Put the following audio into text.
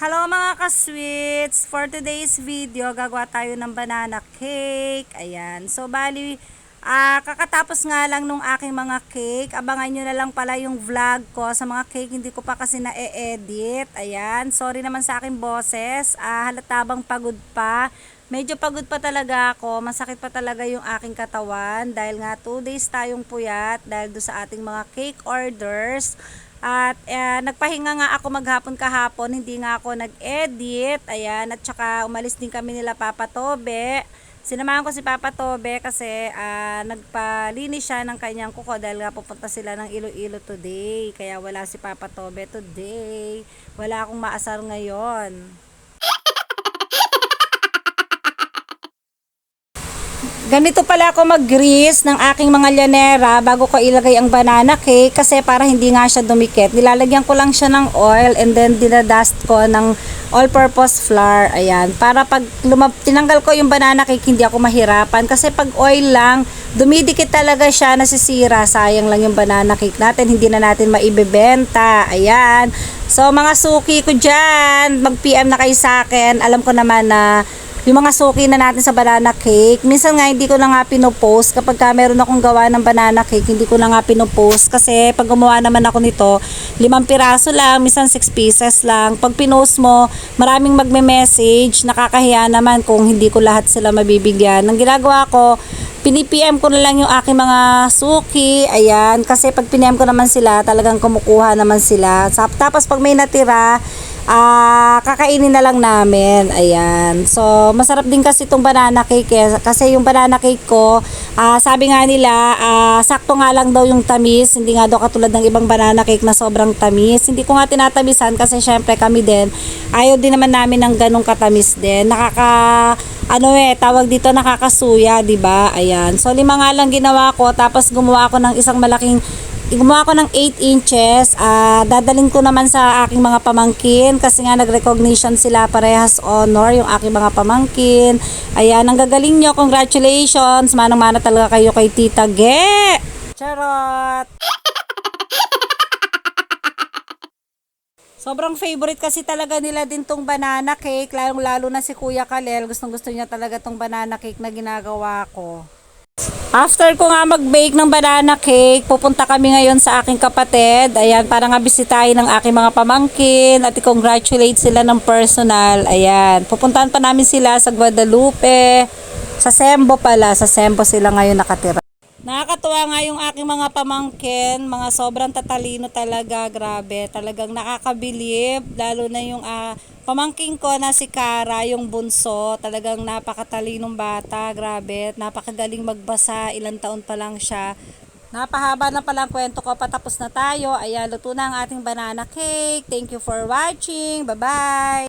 Hello mga ka-sweets! For today's video, gagawa tayo ng banana cake. Ayan. So, bali, kakatapos nga lang nung aking mga cake. Abangan nyo na lang pala yung vlog ko sa mga cake. Hindi ko pa kasi na-edit. Ayan. Sorry naman sa aking boses. Halata bang pagod pa. Medyo pagod pa talaga ako. Masakit pa talaga yung aking katawan. Dahil nga 2 days tayong puyat. Dahil do sa ating mga cake orders. At nagpahinga nga ako maghapon kahapon, hindi nga ako nag-edit. Ayan, at saka umalis din kami nila Papa Tobe. Sinamahan ko si Papa Tobe kasi nagpalinis siya ng kanyang kuko dahil nga pupunta sila ng Iloilo today. Kaya wala si Papa Tobe today. Wala akong maasar ngayon. Ganito pala ako mag-grease ng aking mga llanera bago ko ilagay ang banana cake kasi para hindi nga siya dumikit. Nilalagyan ko lang siya ng oil and then dinadust ko ng all-purpose flour. Ayan. Para pag tinanggal ko yung banana cake, hindi ako mahirapan. Kasi pag oil lang, dumidikit talaga siya, nasisira. Sayang lang yung banana cake natin. Hindi na natin maibebenta. Ayan. So, mga suki ko dyan, mag-PM na kayo sa akin. Alam ko naman na yung mga suki na natin sa banana cake. Minsan nga hindi ko na nga pinopost. Kapag meron akong gawa ng banana cake, hindi ko na nga pinopost. Kasi pag gumawa naman ako nito, 5 piraso lang, minsan 6 pieces lang. Pag pinost mo, maraming magme-message. Nakakahiya naman kung hindi ko lahat sila mabibigyan. Ang ginagawa ko, pini-PM ko na lang yung aking mga suki. Ayan, kasi pag piniem ko naman sila, talagang kumukuha naman sila. Tapos pag may natira, kakainin na lang namin. Ayan. So, masarap din kasi itong banana cake kasi yung banana cake ko, sabi nga nila, sakto nga lang daw yung tamis. Hindi nga daw katulad ng ibang banana cake na sobrang tamis. Hindi ko nga tinatamisan kasi syempre kami din, ayaw din naman namin ng ganong katamis din. Tawag dito nakakasuya, 'di ba? Ayan. So, 5 nga lang ginawa ko, tapos gumawa ako ng 8 inches. Dadalhin ko naman sa aking mga pamangkin kasi nga nag-recognition sila, parehas honor yung aking mga pamangkin. Ayan, ang gagaling nyo. Congratulations. Manang-mana talaga kayo kay Tita Ge. Charot! Sobrang favorite kasi talaga nila din tong banana cake, lalong-lalo na si Kuya Kalel. Gustong-gusto niya talaga tong banana cake na ginagawa ko. After ko nga mag-bake ng banana cake, pupunta kami ngayon sa aking kapatid. Ayan, para nga bisitahin ng aking mga pamangkin at i-congratulate sila ng personal. Ayan, pupuntahan pa namin sila sa Guadalupe. Sa Sembo pala, sa Sembo sila ngayon nakatira. Nakakatuwa nga yung aking mga pamangkin, mga sobrang tatalino talaga, grabe. Talagang nakakabilib, lalo na yung pamangkin ko na si Kara, yung bunso, talagang napakatalinong bata, grabe. Napakagaling magbasa, ilang taon pa lang siya. Napahaba na palang kwento ko, patapos na tayo. Ayan, luto na ang ating banana cake. Thank you for watching. Bye-bye!